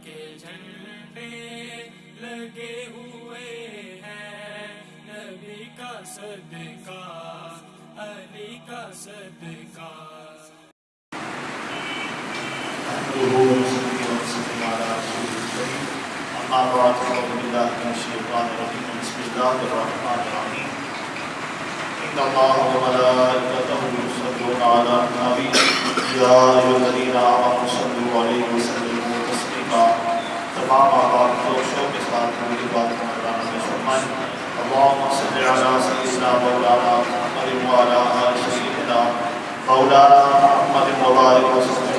کے جھنڈے لگے ہوئے ہیں، نبی کا صدقہ، علی کا صدقہ۔ أما بعد فأعوذ بالله من الشيطان الرجيم بسم الله الرحمن الرحيم إن الله وملائكته يصلون على النبي يا أيها الذين آمنوا صلوا عليه وسلموا تسليما۔ تمام آباد کو شوق کے ساتھ میری بات مولانا نے فرمائی، اللهم صل على سيدنا مولانا محمد وعلى آل سيدنا مولانا محمد وبارك وسلم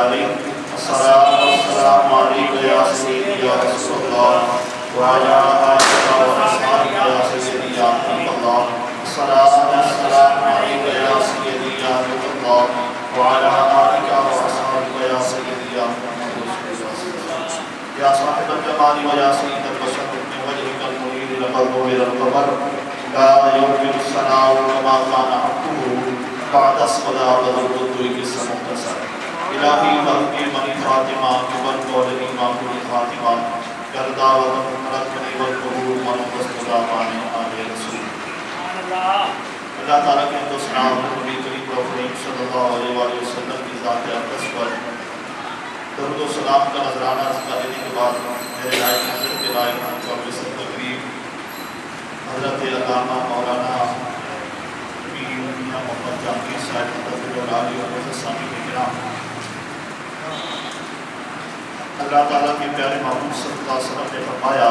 عليه۔ الصلاة والسلام عليك يا سيدي يا رسول الله وعلى آلك وأصحابك يا سيدي يا حبيب الله۔ الصلاة والسلام عليك يا سيدي يا حبيب الله وعلى آلك وأصحابك يا سيدي يا محمد رسول الله۔ يا صاحب الجمال ويا سيد البشر من وجهك المنير لقد نور القمر لا يمكن الثناء كما كان حقه بعد الصلاة والقدر كالسمكسر۔ الہی وحدی منی فاطمہ جبن قولنی معقول فاطمہ گردہ وطن رکھنی والقبول منوست مدامان آل رسول۔ اللہ تعالیٰ کے دوسرا نبی کریم کریم صلی اللہ علیہ وآلہ وسلم کی ذات اقدس پر درود و سلام کا نظرانہ ذکر دینے کے بعد میرے لائق نظر کے لائق چوبیس تقریب حضرت علامہ مولانا میر میاں محمد جہانگیر صاحب تفضل العالی و سامی کے کرام، اللہ تعالیٰ کے پیارے محبوب صلی اللہ علیہ وسلم نے فرمایا،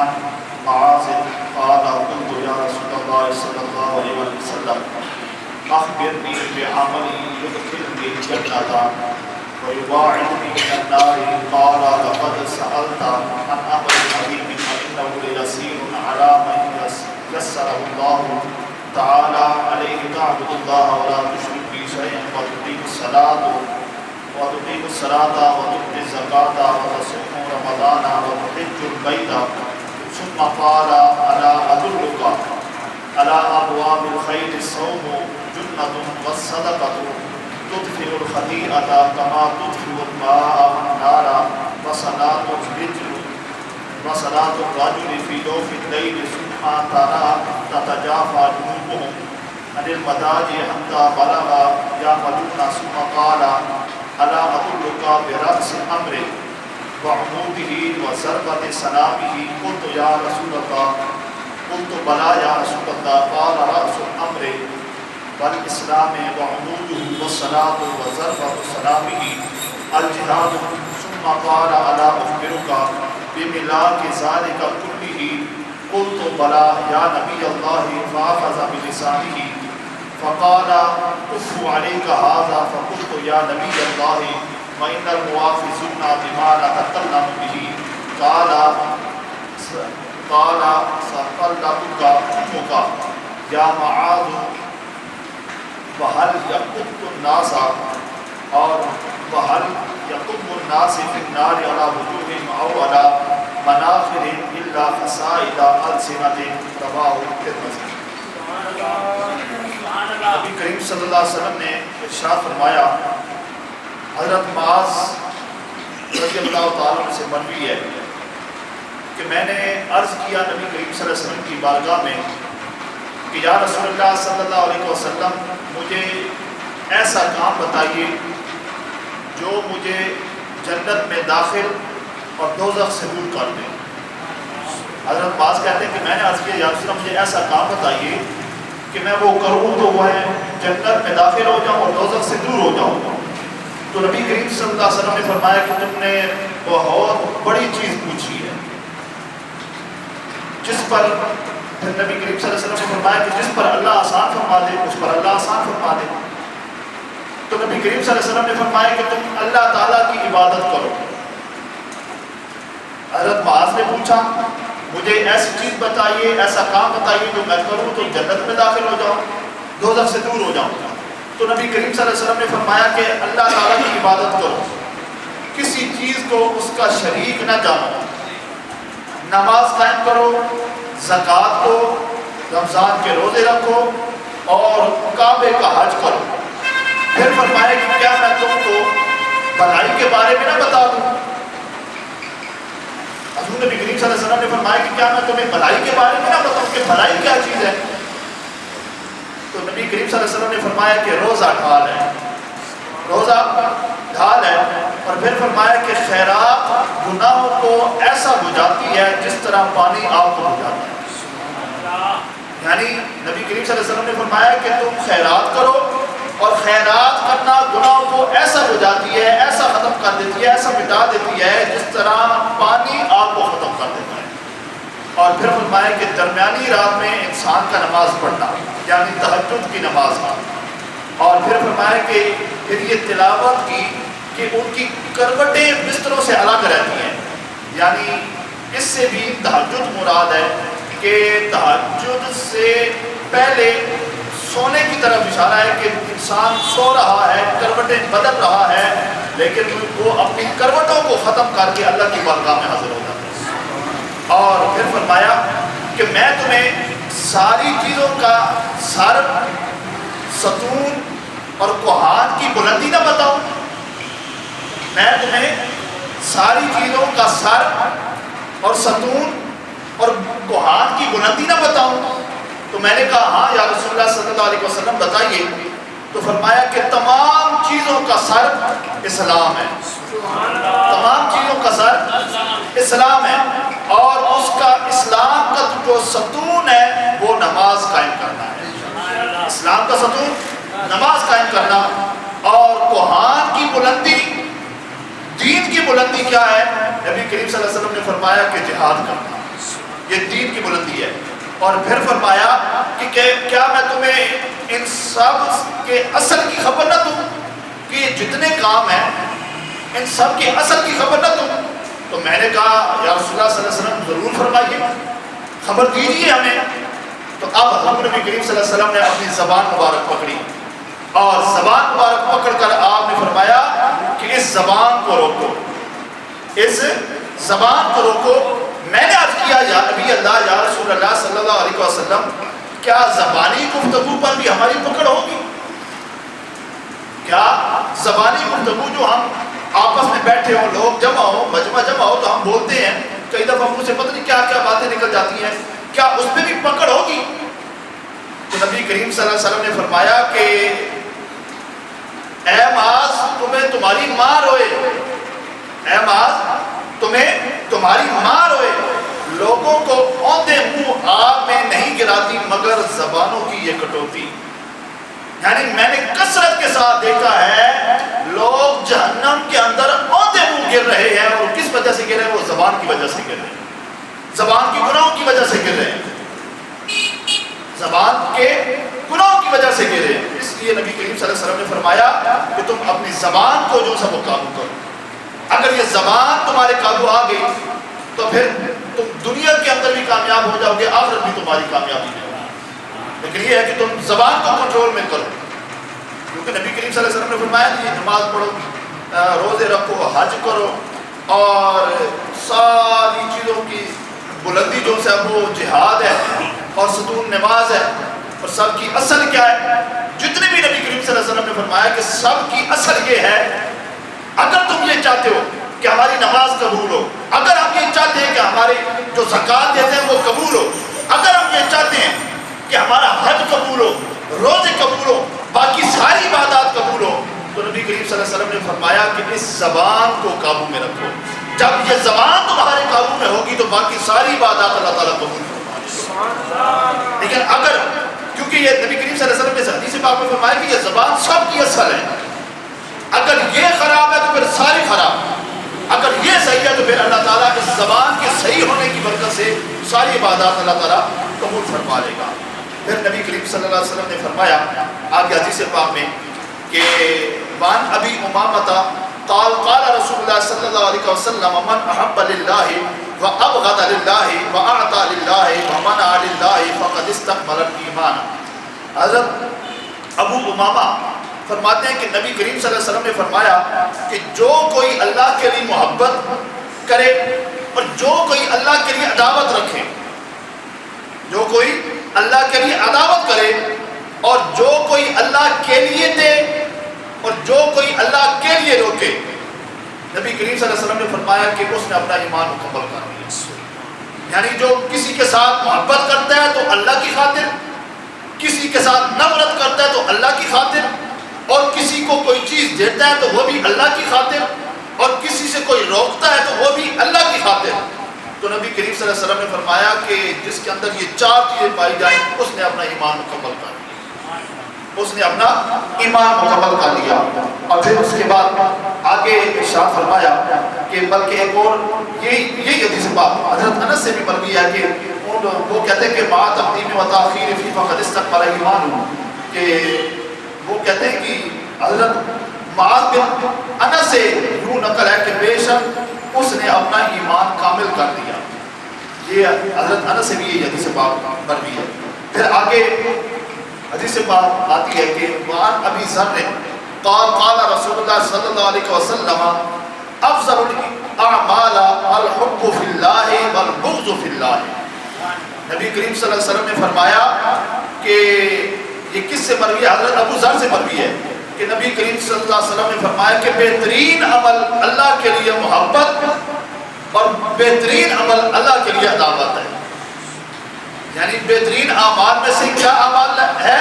ان معاذ قال قلت یا رسول اللہ صلی اللہ علیہ وسلم اخبرنی بعمل يدخلني الجنة ويباعدني من النار، قال لقد سألت عن أمر عظيم فإنه ليسير على من يسره الله تعالى عليه، تعبد الله ولا تشرك به شيئا وتقيم الصلاة وتقيم الصلاة وتؤتي الزكاة وتصوم رمضان وتحج البيت، ثم قال ألا أدلك على أبواب الخير؟ الصوم جنة والصدقة تطفئ الخطيئة كما تطفئ الماء النار، وصلاة الرجل في جوف الليل ثم ترى تتجافى جنوبهم عن المضاجع حتى بلغ يعملون، ثم قال ألا أدلك برأس الأمر وعموده وزربة سنامه؟ قلت يا رسول الله، قلت بلى يا رسول الله، قال رأس الأمر والإسلام وعموده والصلاة وزربة سنامه الجهاد، ثم قال ألا أخبرك بملاك ذلك كله؟ قلت بلى يا نبي الله، فأخذ بلسانه فقال كف عليك هذا، فقلت يا نبي الله وإن المؤاخذون بما نتكلم به، قال سقلتك أمك يا معاذ، وهل يقب الناس اور وهل يقب الناس في النار على وجوههم أو على مناخر إلا خصائص ألسنة، رواه الترمذی۔ نبی کریم صلی اللہ علیہ وسلم نے ارشاد فرمایا، حضرت معاذ رضی اللہ تعالیٰ عنہ سے مروی ہے کہ میں نے عرض کیا نبی کریم صلی اللہ علیہ وسلم کی بارگاہ میں کہ یا رسول اللہ صلی اللہ علیہ وسلم، مجھے ایسا کام بتائیے جو مجھے جنت میں داخل اور دوزخ سے دور کر دے۔ حضرت معاذ کہتے ہیں کہ میں نے عرض کیا یا رسول اللہ مجھے ایسا کام بتائیے کہ میں وہ کروں تو وہ جنت میں داخل ہو جاؤں اور دوزخ سے دور ہو جاؤں۔ تو نبی کریم صلی اللہ علیہ وسلم نے فرمایا کہ تم نے بہت بڑی چیز پوچھی ہے، جس پر نبی کریم صلی اللہ علیہ وسلم نے فرمایا کہ جس پر اللہ آسان فرما دے اس پر اللہ آسان فرما دے۔ تو نبی کریم صلی اللہ علیہ وسلم نے فرمایا کہ تم اللہ تعالیٰ کی عبادت کرو۔ حضرت معاذ نے پوچھا مجھے ایسی چیز بتائیے، ایسا کام بتائیے جو میں کروں تو جنت میں داخل ہو جاؤں، دوزخ سے دور ہو جاؤں۔ تو نبی کریم صلی اللہ علیہ وسلم نے فرمایا کہ اللہ تعالیٰ کی عبادت کرو، کسی چیز کو اس کا شریک نہ جانو، نماز قائم کرو، زکوٰۃ دو، رمضان کے روزے رکھو اور کعبے کا حج کرو۔ پھر فرمایا کہ کیا میں تم کو بھلائی کے بارے میں نہ بتا دوں؟ حضور نبی کریم صلی اللہ علیہ وسلم نے فرمایا کہ کیا میں تمہیں بھلائی کے بارے میں نہ بتاؤں کہ بھلائی کیا چیز ہے؟ تو نبی کریم صلی اللہ علیہ وسلم نے فرمایا کہ روزہ ڈھال ہے، روزہ ڈھال ہے، اور پھر فرمایا کہ خیرات گناہوں کو ایسا بجھاتی ہے جس طرح پانی آگ کو بجھاتا ہے۔ یعنی نبی کریم صلی اللہ علیہ وسلم نے فرمایا کہ تم خیرات کرو، اور خیرات کرنا گناہوں کو ایسا بجھاتی ہے، ایسا ختم کر دیتی ہے، ایسا مٹا دیتی ہے جس طرح پانی آگ کو ختم کر دیتا ہے۔ اور پھر فرمایا کہ درمیانی رات میں انسان کا نماز پڑھنا، یعنی تہجد کی نماز کا، اور پھر فرمایا کہ پھر یہ تلاوت کی کہ ان کی کروٹیں بستروں سے الگ رہتی ہیں، یعنی اس سے بھی تہجد مراد ہے کہ تہجد سے پہلے سونے کی طرف اشارہ ہے کہ انسان سو رہا ہے، کروٹیں بدل رہا ہے، لیکن وہ اپنی کروٹوں کو ختم کر کے اللہ کی بارگاہ میں حاضر ہو جاتا ہے۔ اور پھر فرمایا کہ میں تمہیں ساری چیزوں کا سر، ستون اور کوہان کی بلندی نہ بتاؤں؟ میں تمہیں ساری چیزوں کا سر اور ستون اور کوہان کی بلندی نہ بتاؤں؟ تو میں نے کہا ہاں یا رسول اللہ صلی اللہ علیہ وسلم بتائیے۔ تو فرمایا کہ تمام چیزوں کا سر اسلام ہے، تمام چیزوں کا سر اسلام ہے، اور اس کا اسلام کا جو ستون ہے وہ نماز قائم کرنا ہے۔ اسلام کا ستون نماز قائم کرنا، اور کوہان کی بلندی، دین کی بلندی کیا ہے؟ نبی کریم صلی اللہ علیہ وسلم نے فرمایا کہ جہاد کرنا، یہ دین کی بلندی ہے۔ اور پھر فرمایا کہ کیا میں تمہیں ان سب کے اصل کی خبر نہ دوں، کہ یہ جتنے کام ہیں ان سب کے اصل کی خبر نہ دوں؟ تو میں نے کہا یا رسول اللہ صلی اللہ علیہ وسلم ضرور فرمائیے، خبر دیجیے ہمیں۔ تو اب حضور نبی کریم صلی اللہ علیہ وسلم نے اپنی زبان مبارک پکڑی، اور زبان مبارک پکڑ کر آپ نے فرمایا کہ اس زبان کو روکو، اس زبان کو روکو۔ میں نے عرض کیا یا نبی اللہ، یا رسول اللہ صلی اللہ علیہ وسلم، کیا زبانی گفتگو پر بھی ہماری پکڑ ہوگی؟ کیا زبانی گفتگو جو ہم آپس میں بیٹھے ہوں، لوگ جمع ہو، مجمع جمع ہو، تو ہم بولتے ہیں، کئی دفعہ منہ سے پتہ نہیں کیا کیا باتیں نکل جاتی ہیں، کیا اس پہ بھی پکڑ ہوگی؟ تو نبی کریم صلی اللہ علیہ وسلم نے فرمایا کہ اے معاذ، تمہیں تمہاری ماں روئے، اے معاذ تمہیں تمہاری ماں روئے، لوگوں کو اوندے منہ آگ میں نہیں گراتی مگر زبانوں کی یہ کٹوتی۔ یعنی میں نے کثرت کے ساتھ دیکھا ہے لوگ جہنم کے اندر اوندے منہ گر رہے ہیں، اور کس وجہ سے گر رہے ہیں؟ وہ زبان کی وجہ سے گر رہے ہیں، زبان کی گناہوں کی وجہ سے گر رہے ہیں، زبان کے گناہوں کی وجہ سے گر رہے ہیں۔ اس لیے نبی کریم صلی اللہ علیہ وسلم نے فرمایا کہ تم اپنی زبان کو جو سب قابو کرو۔ اگر یہ زبان تمہارے قابو آ گئی تو پھر تم دنیا کے اندر بھی کامیاب ہو جاؤ گے، آخرت بھی تمہاری کامیابی ہے۔ لیکن یہ ہے کہ تم زبان کو کنٹرول میں کرو، کیونکہ نبی کریم صلی اللہ علیہ وسلم نے فرمایا کہ نماز پڑھو، روزے رکھو، حج کرو، اور ساری چیزوں کی بلندی جو سے وہ جہاد ہے، اور ستون نماز ہے، اور سب کی اصل کیا ہے؟ جتنے بھی نبی کریم صلی اللہ علیہ وسلم نے فرمایا کہ سب کی اصل یہ ہے، اگر تم یہ چاہتے ہو کہ ہماری نماز قبول ہو، اگر ہم یہ چاہتے ہیں کہ ہمارے جو زکوٰۃ دیتے ہیں وہ قبول ہو، اگر ہم یہ چاہتے ہیں کہ ہمارا حج قبول ہو، روزے قبول ہو، باقی ساری عبادات قبول ہو، تو نبی کریم صلی اللہ علیہ وسلم نے فرمایا کہ اس زبان کو قابو میں رکھو۔ جب یہ زبان تمہارے قابو میں ہوگی تو باقی ساری عبادات اللہ تعالیٰ قبول فرمائے۔ لیکن اگر، کیونکہ یہ نبی کریم صلی اللہ علیہ وسلم نے حدیث پاک میں فرمایا کہ یہ زبان سب کی اصل ہے، اگر یہ خراب ہے تو پھر ساری خراب، اگر یہ صحیح ہے تو پھر اللہ تعالیٰ اس زبان کے صحیح ہونے کی برکت سے ساری عبادات اللہ تعالیٰ قبول فرما لے گا۔ پھر نبی کریم صلی اللہ علیہ وسلم نے فرمایا آگے حدیث پاک میں کہ وان ابی امامہ قال قال رسول اللہ صلی اللہ علیہ وسلم من احب للہ وابغض للہ واعطى للہ ومنع للہ فقد استکمل الایمان۔ حضرت ابو امامہ فرماتے ہیں کہ نبی کریم صلی اللہ علیہ وسلم نے فرمایا کہ جو کوئی اللہ کے لیے محبت کرے اور جو کوئی اللہ کے لیے عداوت رکھے، جو کوئی اللہ کے لیے عداوت کرے، اور جو کوئی اللہ کے لیے دے اور جو کوئی اللہ کے لیے روکے، نبی کریم صلی اللہ علیہ وسلم نے فرمایا کہ اس نے اپنا ایمان مکمل کر لیا. یعنی جو کسی کے ساتھ محبت کرتا ہے تو اللہ کی خاطر، کسی کے ساتھ نفرت کرتا ہے تو اللہ کی خاطر، اور کسی کو کوئی چیز دیتا ہے تو وہ بھی اللہ کی خاطر، اور کسی سے کوئی روکتا ہے تو وہ بھی اللہ کی خاطر. تو نبی کریم صلی اللہ علیہ وسلم نے فرمایا کہ جس کے اندر یہ چار چیزیں پائی جائیں اس نے اپنا ایمان مکمل کر لیا، اس نے اپنا ایمان مکمل کر لیا. اور پھر اس کے بعد آگے ارشاد فرمایا کہ بلکہ ایک اور یہی حدیث پاک حضرت انس سے بھی مروی ہے کہ وہ کہتے ہیں کہ ما تقدیم و تاخیر فی فقد استقبل ایمان، کہ وہ کہتے ہیں کہ حضرت معاذ بن انس سے یوں نقل ہے کہ بے شک اس نے اپنا ایمان کامل کر دیا. یہ حضرت انس سے بھی یہ حدیث پاک مروی ہے. پھر آگے حدیث پاک آتی ہے کہ وعن ابی ذر قال قال رسول اللہ صلی اللہ علیہ وسلم افضل الاعمال الحب فی اللہ والبغض فی اللہ. نبی کریم صلی اللہ علیہ وسلم نے فرمایا کہ یہ کس سے مروی ہے؟ حضرت ابو ذر سے مروی ہے کہ نبی کریم صلی اللہ علیہ وسلم نے فرمایا کہ بہترین عمل اللہ کے لیے محبت اور بہترین عمل اللہ کے لیے عداوت ہے. یعنی بہترین اعمال میں سے کیا اعمال ہے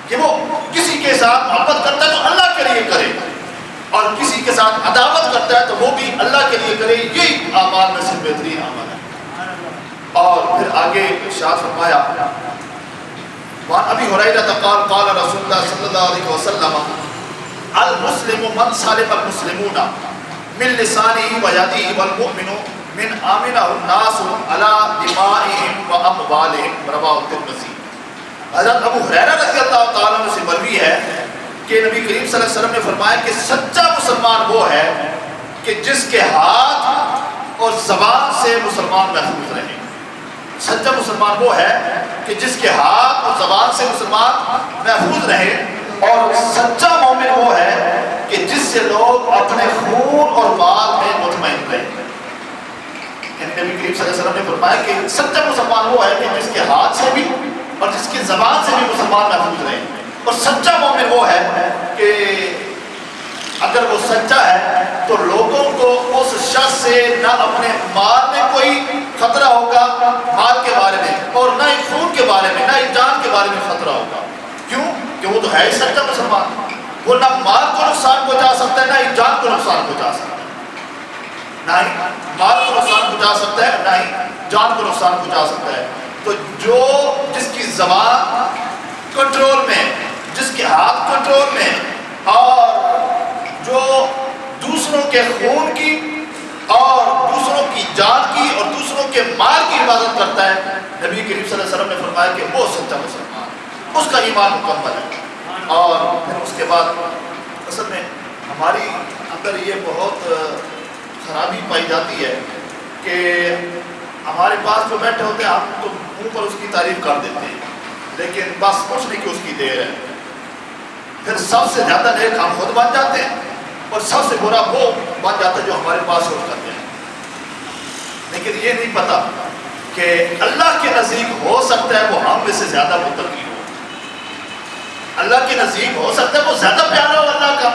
کہ وہ کسی کے ساتھ محبت کرتا ہے تو اللہ کے لیے کرے، اور کسی کے ساتھ عداوت کرتا ہے تو وہ بھی اللہ کے لیے کرے. یہی اعمال میں سے بہترین عمل ہے. اور پھر آگے ارشاد فرمایا وعن ابی ہریرہ قال قال رسول اللہ صلی اللہ علیہ وسلم المسلم من سلم المسلمون من لسانه ويده والمؤمن من آمنه الناس على دمائهم واموالهم رواه الترمذی. حضرت ابو ہریرہ رضی اللہ تعالیٰ عنہ سے مروی ہے کہ نبی کریم صلی اللہ علیہ وسلم نے فرمایا کہ سچا مسلمان وہ ہے کہ جس کے ہاتھ اور زبان سے مسلمان محفوظ رہے. سچا مسلمان وہ ہے کہ جس کے ہاتھ اور زبان سے مسلمان محفوظ رہے. اور سچا مومن وہ ہے کہ جس سے لوگ اپنے خون اور مال میں مطمئن رہے. یعنی نبی کریم صلی اللہ علیہ وسلم نے فرمایا کہ سچا مسلمان وہ ہے کہ جس کے ہاتھ سے بھی اور جس کی زبان سے بھی مسلمان محفوظ رہے. اور سچا مومن وہ ہے کہ اگر وہ سچا ہے تو لوگوں کو اس شخص سے نہ اپنے مال میں کوئی خطرہ ہوگا مال کے بارے میں، اور نہ ہی خون کے بارے میں، نہ ہی جان کے بارے میں خطرہ ہوگا. کیوں کہ وہ تو ہے ہی سچا مسلمان. وہ نہ مال کو نقصان پہنچا سکتا ہے، نہ ہی جان کو نقصان پہنچا سکتا ہے. نہ ہی مال کو نقصان پہنچا سکتا ہے، نہ ہی جان کو نقصان پہنچا سکتا ہے. تو جو جس کی زبان کنٹرول میں، جس کے ہاتھ کنٹرول میں، اور جو دوسروں کے خون کی اور دوسروں کی جان کی اور دوسروں کے مال کی حفاظت کرتا ہے، نبی کریم صلی اللہ علیہ وسلم نے فرمایا کہ وہ سچا مسلمان، اس کا ایمان مکمل ہے. اور پھر اس کے بعد اصل میں ہماری اندر یہ بہت خرابی پائی جاتی ہے کہ ہمارے پاس جو بیٹھے ہوتے ہیں ہم تو منہ پر اس کی تعریف کر دیتے ہیں، لیکن بس پوچھنے کی اس کی دیر ہے. پھر سب سے زیادہ نیک ہم خود بن جاتے ہیں اور سب سے برا وہ بن جاتا ہے جو ہمارے پاس سوچ کرتے ہیں. لیکن یہ نہیں پتا کہ اللہ کے نزدیک ہو سکتا ہے وہ ہم میں سے زیادہ متقی ہو، اللہ کے نزدیک ہو سکتا ہے وہ زیادہ پیارا ہو اللہ کا،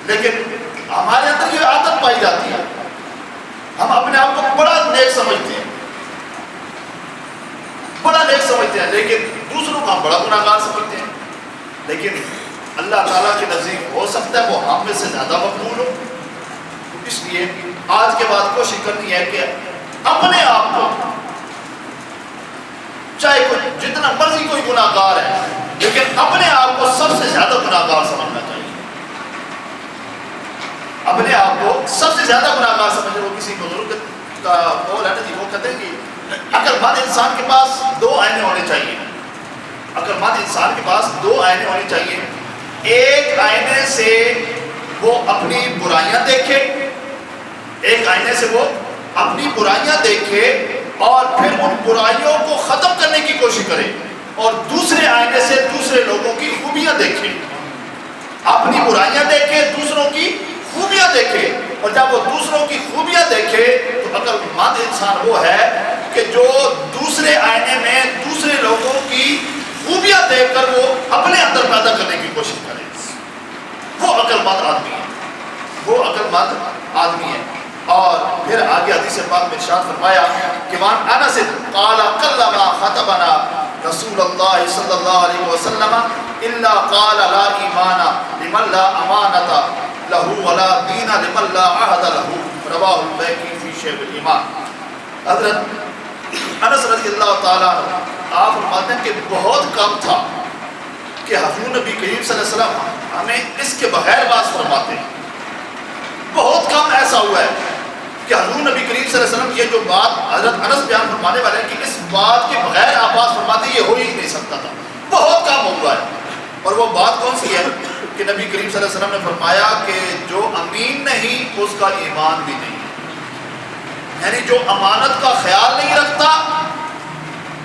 لیکن ہمارے اندر یہ عادت پائی جاتی ہے. ہم اپنے آپ کو بڑا نیک سمجھتے ہیں، بڑا نیک سمجھتے ہیں، لیکن دوسروں کو ہم بڑا گناہگار سمجھتے ہیں. لیکن اللہ تعالیٰ کے نزدیک ہو سکتا ہے وہ ہم میں سے زیادہ مقبول ہو. اس لیے آج کے بعد کوشش کرنی ہے کہ اپنے آپ کو، چاہے کوئی جتنا مرضی کوئی گناہگار ہے، لیکن اپنے آپ کو سب سے زیادہ گناہگار سمجھنا چاہیے. اپنے آپ کو سب سے زیادہ گناہگار سمجھنا. وہ کسی بزرگ کا قول ہے نا جی، وہ کہتے ہیں کہ عقل مند انسان کے پاس دو آئینے ہونے چاہیے. عقل مند انسان کے پاس دو آئینے ہونے چاہیے. ایک آئینے سے وہ اپنی برائیاں دیکھے، ایک آئینے سے وہ اپنی برائیاں دیکھے اور پھر ان برائیوں کو ختم کرنے کی کوشش کرے، اور دوسرے آئینے سے دوسرے لوگوں کی خوبیاں دیکھے. اپنی برائیاں دیکھے، دوسروں کی خوبیاں دیکھے، اور جب وہ دوسروں کی خوبیاں دیکھے تو عقل مند انسان وہ ہے کہ جو دوسرے آئینے میں دوسرے لوگوں کی خوبیاں دیکھ کر وہ اپنے اندر پیدا کرنے کی کوشش کرے. وہ عقل مند آدمی ہے، وہ عقل مند آدمی ہے۔ اور پھر آگے حدیث پاک میں ارشاد فرمایا کہ وان انس قال کلما خطبنا رسول اللہ صلی اللہ علیہ وسلم الا قال لا ایمان لمن لا امانۃ له ولا دین لمن لا عہد له، رواہ البیہقی فی شعب الایمان۔ حضرت انس رضی اللہ تعالیٰ عنہ آپ فرماتے ہیں کہ بہت کم تھا کہ حضور نبی کریم صلی اللہ علیہ وسلم ہمیں اس کے بغیر باز فرماتے ہیں۔ بہت کم ایسا ہوا ہے کہ حضور نبی کریم صلی اللہ علیہ وسلم یہ جو بات حضرت انس بیان فرمانے والے ہیں کہ اس بات کے بغیر آپ باز فرماتے یہ ہو ہی نہیں سکتا تھا، بہت کم ہوا ہے۔ اور وہ بات کون سی ہے کہ نبی کریم صلی اللہ علیہ وسلم نے فرمایا کہ جو امین نہیں اس کا ایمان بھی نہیں، یعنی جو امانت کا خیال نہیں رکھتا،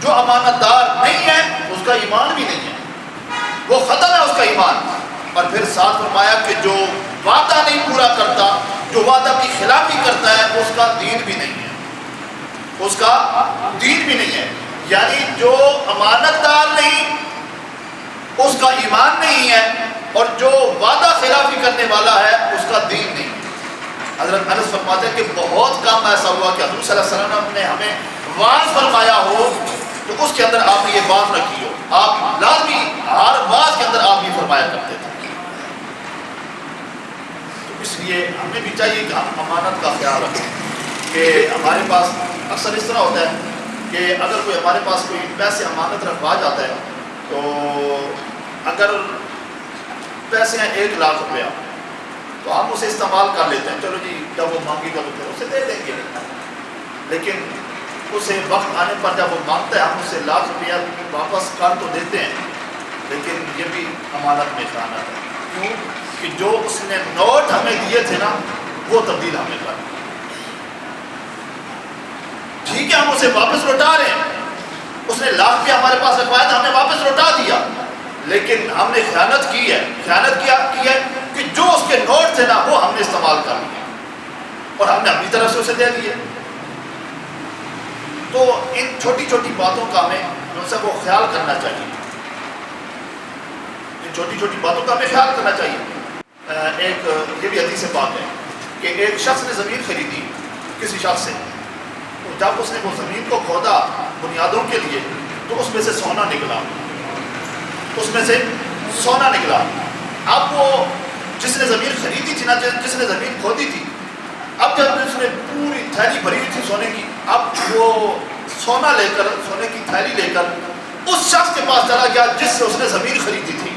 جو امانت دار نہیں ہے اس کا ایمان بھی نہیں ہے، وہ ختم ہے اس کا ایمان۔ اور پھر ساتھ فرمایا کہ جو وعدہ نہیں پورا کرتا، جو وعدہ کی خلافی کرتا ہے اس کا دین بھی نہیں ہے، اس کا دین بھی نہیں ہے، یعنی جو امانت دار نہیں اس کا ایمان نہیں ہے، اور جو وعدہ خلافی کرنے والا ہے اس کا دین نہیں ہے۔ حضرت انس فرماتے ہیں کہ بہت کم ایسا ہوا کہ حضور صلی اللہ علیہ وسلم نے ہمیں واعظ فرمایا ہو تو اس کے اندر آپ نے یہ بات رکھی ہو، آپ لازمی ہر واعظ کے اندر آپ یہ فرمایا کرتے تھے۔ تو اس لیے ہمیں بھی چاہیے کہ ہم امانت کا خیال رکھیں کہ ہمارے پاس اکثر اس طرح ہوتا ہے کہ اگر کوئی ہمارے پاس کوئی پیسے امانت رکھوا جاتا ہے تو اگر پیسے ہیں 1 لاکھ روپیہ تو ہم اسے استعمال کر لیتے ہیں، چلو جی جب وہ مانگے گا تو پھر اسے دے دیں گے، لیکن اسے وقت آنے پر جب وہ مانگتا ہے ہم اسے 1 لاکھ روپیہ واپس کر تو دیتے ہیں، لیکن یہ بھی امانت میں خیانت ہے۔ کیوں کہ جو اس نے نوٹ ہمیں دیے تھے نا وہ تبدیل ہمیں کر، ٹھیک ہے ہم اسے واپس لوٹا رہے ہیں، اس نے 1 لاکھ روپیہ ہمارے پاس رکھوایا تھا ہم نے واپس لوٹا دیا، لیکن ہم نے خیانت کی ہے۔ خیانت کیا کی ہے کہ جو اس کے نوٹ تھے نا وہ ہم نے استعمال کر لیے اور ہم نے اپنی طرف سے اسے دے دیے۔ تو ان چھوٹی چھوٹی باتوں کا ہمیں ان سب کو خیال کرنا چاہیے، ان چھوٹی چھوٹی باتوں کا ہمیں خیال کرنا چاہیے۔ ایک یہ بھی حدیث پاک ہے کہ ایک شخص نے زمین خریدی کسی شخص سے، تو جب اس نے وہ زمین کو کھودا بنیادوں کے لیے تو اس میں سے سونا نکلا، اس میں سے سونا نکلا۔ اب وہ جس نے زمین خریدی تھی نا، جس نے زمین کھودی تھی، اب جب اس نے پوری تھیلی بھری ہوئی تھی سونے کی، اب وہ سونا لے کر، سونے کی تھیلی لے کر اس شخص کے پاس چلا گیا جس سے اس نے زمین خریدی تھی،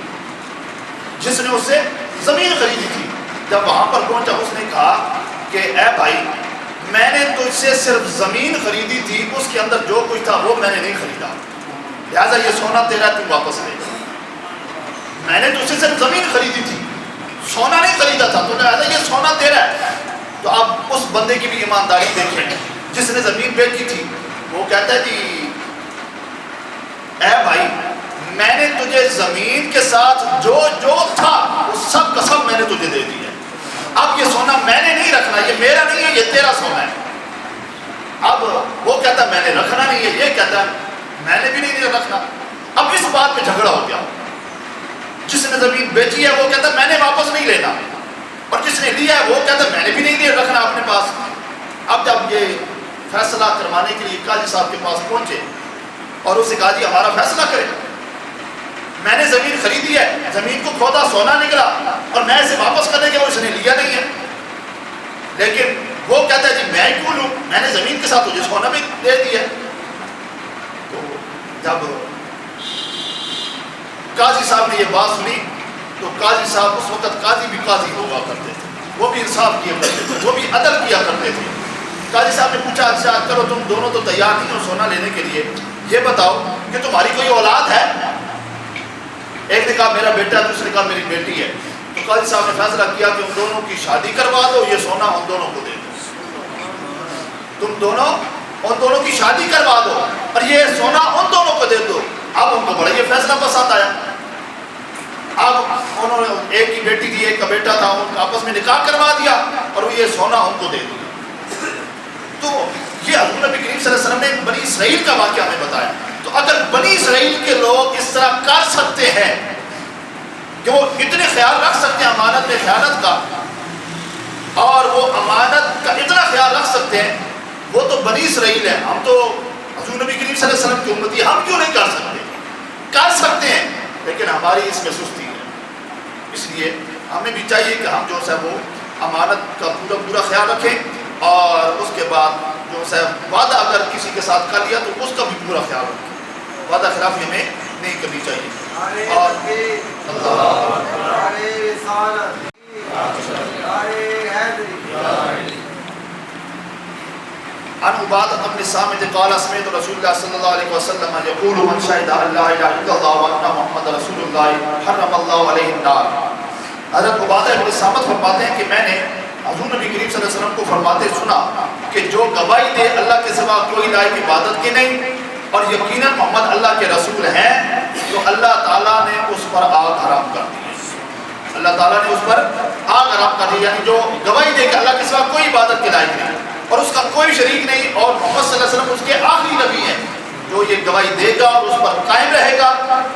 جس نے اس سے زمین خریدی تھی۔ جب وہاں پر پہنچا اس نے کہا کہ اے بھائی میں نے تجھ سے صرف زمین خریدی تھی، اس کے اندر جو کچھ تھا وہ میں نے نہیں خریدا، لہٰذا یہ سونا تیرا ہے، تو واپس لے۔ میں نے تجھ سے صرف زمین خریدی تھی، سونا نہیں خریدا تھا، تو لہٰذا یہ سونا تیرا ہے۔ تو اب اس بندے کی بھی ایمانداری دیکھیں جس نے زمین بیچی تھی، وہ کہتا ہے جی اے بھائی میں نے تجھے زمین کے ساتھ جو جو تھا وہ سب کا سب میں نے تجھے دے دیا ہے، اب یہ سونا میں نے نہیں رکھنا، یہ میرا نہیں ہے، یہ تیرا سونا ہے۔ اب وہ کہتا ہے میں نے رکھنا نہیں ہے، یہ کہتا ہے میں نے بھی نہیں رکھنا۔ اب اس بات پہ جھگڑا ہو گیا، جس نے زمین بیچی ہے وہ کہتا ہے میں نے واپس نہیں لینا، اور جس نے لیا ہے وہ کہتا ہے میں نے بھی نہیں رکھنا اپنے پاس۔ اب جب یہ فیصلہ کروانے کے لیے قاضی صاحب کے پاس پہنچے اور اسے کہا جی ہمارا فیصلہ کرے، میں نے زمین خریدی ہے، زمین کو کھودا سونا نکلا اور میں اسے واپس کرنے کے وہ اس نے لیا نہیں ہے، لیکن وہ کہتا ہے جی میں کیوں لوں، میں نے زمین کے ساتھ تجھے سونا بھی دے دیا۔ تو جب قاضی صاحب نے یہ بات سنی تو قاضی صاحب اس وقت قاضی بھی قاضی ہوا کرتے تھے، وہ بھی انصاف کیا کرتے تھے، وہ بھی عدل کیا کرتے تھے۔ قاضی صاحب نے پوچھا اچھا کرو تم دونوں تو تیار نہیں ہو سونا لینے کے لیے، یہ بتاؤ کہ تمہاری کوئی اولاد ہے؟ ایک نے کہا میرا بیٹا ہے، دوسرے نے کہا میری بیٹی ہے۔ تو قاضی صاحب نے فیصلہ کیا کہ ان دونوں کی شادی کروا دو، یہ سونا ان دونوں کو دے دو، تم دونوں ان دونوں کی شادی کروا دو اور یہ سونا ان دونوں کو دے دو۔ اب ان کو بڑا یہ فیصلہ پسند آیا، اب انہوں نے ایک کی بیٹی تھی ایک کا بیٹا تھا، ان کا آپس میں نکاح کروا دیا اور یہ سونا ان کو دے دیا۔ تو یہ حضور نبی کریم صلی اللہ علیہ وسلم نے بنی اسرائیل کا واقعہ ہمیں بتایا۔ تو اگر بنی اسرائیل کے لوگ اس طرح کر سکتے ہیں کہ وہ اتنے خیال رکھ سکتے ہیں امانت میں خیانت کا، اور وہ امانت کا اتنا خیال رکھ سکتے ہیں. وہ تو بنی اسرائیل ہیں، ہم تو حضور نبی کریم صلی اللہ علیہ وسلم کی امتی ہیں، ہم کیوں نہیں کر سکتے؟ کر سکتے ہیں، لیکن ہماری اس میں سستی ہے. اس لیے ہمیں بھی چاہیے کہ ہم جو ہے وہ امانت کا پورا خیال رکھیں، اور اس کے بعد جو ہے وعدہ اگر کسی کے ساتھ کر لیا تو اس کا بھی پورا خیال رکھیں. وعدہ خلافی ہمیں نہیں کرنی چاہیے. اور عن عبادة بن الصامت قال سمعت رسول الله صلى الله عليه وسلم يقول من شهد أن لا إله إلا الله وأن محمد رسول الله حرم الله عليه النار. حضرت عبادہ بن الصامت فرماتے ہیں کہ میں نے حضور نبی کریم صلی اللہ علیہ وسلم کو فرماتے سنا کہ جو گواہی دے اللہ کے سوا کوئی لائق عبادت کی نہیں اور یقیناً محمد اللہ کے رسول ہیں، تو اللہ تعالیٰ نے اس پر آگ حرام کر دی. اللہ تعالیٰ نے اس پر آگ حرام کر دی، یعنی جو گواہی دے کہ اللہ کے سوا کوئی عبادت کے لائق نہیں اور اس کا کوئی شریک نہیں، اور محمد صلی اللہ علیہ وسلم اس کے آخری نبی ہیں، جو یہ گواہی دے گا اور اس پر قائم رہے گا،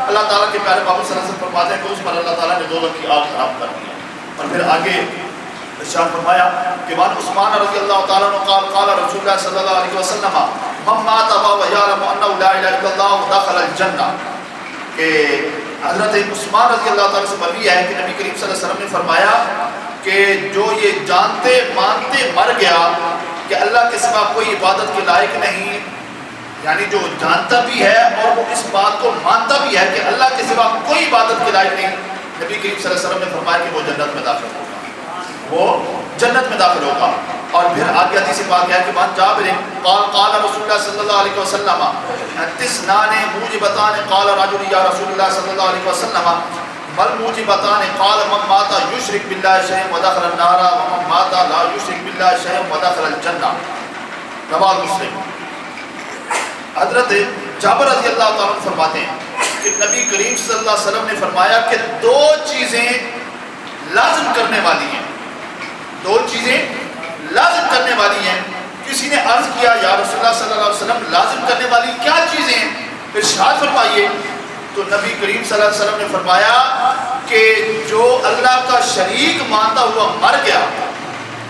اللہ تعالیٰ کے پیارے محمد صلی اللہ علیہ وسلم فرماتے ہیں کہ اس پر اللہ تعالیٰ نے دوزخ کی آگ حرام کر دی. اور پھر آگے ارشاد فرمایا کہ وان عثمان رضی اللہ تعالیٰ عنہ قال قال رسول اللہ صلی اللہ علیہ وسلم من مات وهو يعلم انه لا اله الا الله دخل الجنہ. کہ حضرت عثمان رضی اللہ تعالیٰ سے مروی ہے کہ نبی کریم صلی اللہ علیہ وسلم نے فرمایا کہ جو یہ جانتے مانتے مر گیا کہ اللہ کے سوا کوئی عبادت کے لائق نہیں، یعنی جو جانتا بھی ہے اور وہ اس بات کو مانتا بھی ہے کہ اللہ کے سوا کوئی عبادت کے لائق نہیں، نبی کریم صلی اللہ علیہ وسلم نے فرمایا کہ وہ جنت میں داخل ہوگا، وہ جنت میں داخل ہوگا. اور پھر آگے حدیث پاک ہے کہ وان جابر قال قال رسول اللہ صلی اللہ علیہ وسلم تسنان موجبتان قال رجل یا رسول اللہ صلی اللہ علیہ وسلم بل موجبتان قال من مات یشرک باللہ شیئا ودخل النار ومن مات لا یشرک باللہ شیئا ودخل الجنہ. رواه مسلم. حضرت جابر رضی اللہ تعالیٰ عنہ فرماتے ہیں کہ نبی کریم صلی اللہ علیہ وسلم نے فرمایا کہ دو چیزیں لازم کرنے والی ہیں، دو چیزیں لازم کرنے والی ہیں. کسی نے عرض کیا یا رسول اللہ صلی اللہ علیہ وسلم لازم کرنے والی کیا چیزیں ہیں، ارشاد فرمائیے. تو نبی کریم صلی اللہ علیہ وسلم نے فرمایا کہ جو اللہ کا شریک مانتا ہوا مر گیا،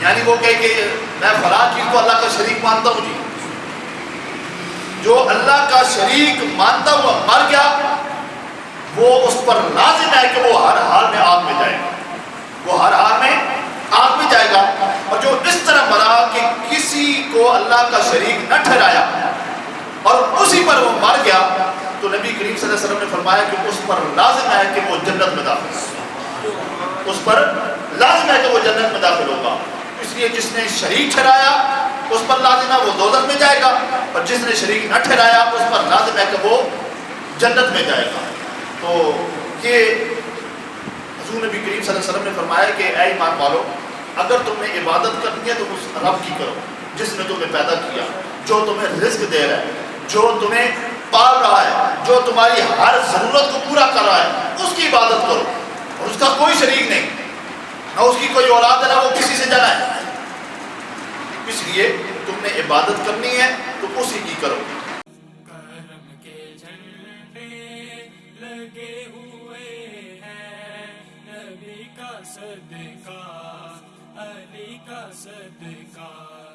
یعنی وہ کہے کہ میں فلاں چیز کو اللہ کا شریک مانتا ہوں، جی جو اللہ کا شریک مانتا ہوا مر گیا وہ اس پر لازم ہے کہ وہ ہر حال میں آگ میں جائے گا، وہ ہر حال میں آگ میں جائے گا. اور جو اس طرح مرا کہ کسی کو اللہ کا شریک نہ ٹھہرایا اور اسی پر وہ مر گیا، تو نبی کریم صلی اللہ علیہ وسلم نے فرمایا کہ اس پر لازم ہے کہ وہ جنت میں داخل ہوگا، اس پر لازم ہے کہ وہ جنت میں داخل ہوگا. اس لیے جس نے شریک ٹھہرایا اس پر لازم ہے وہ دوزخ میں جائے گا، اور جس نے شریک نہ ٹھہرایا اس پر لازم ہے کہ وہ جنت میں جائے گا. تو یہ حضور نبی کریم صلی اللہ علیہ وسلم نے فرمایا کہ اے ایمان والو، اگر تم نے عبادت کرنی ہے تو اس رب کی کرو جس نے تمہیں پیدا کیا، جو تمہیں رزق دے رہا ہے، جو تمہیں پال رہا ہے، جو تمہاری ہر ضرورت کو پورا کر رہا ہے، اس کی عبادت کرو، اور اس کا کوئی شریک نہیں، نہ اس کی کوئی اولاد ہے نہ وہ کسی سے جنا ہے. اس لیے تم نے عبادت کرنی ہے تو اسی کی کرو. کرم کے جھنڈے لگے ہوئے ہیں، نبی کا صدقہ، علی کا صدقہ.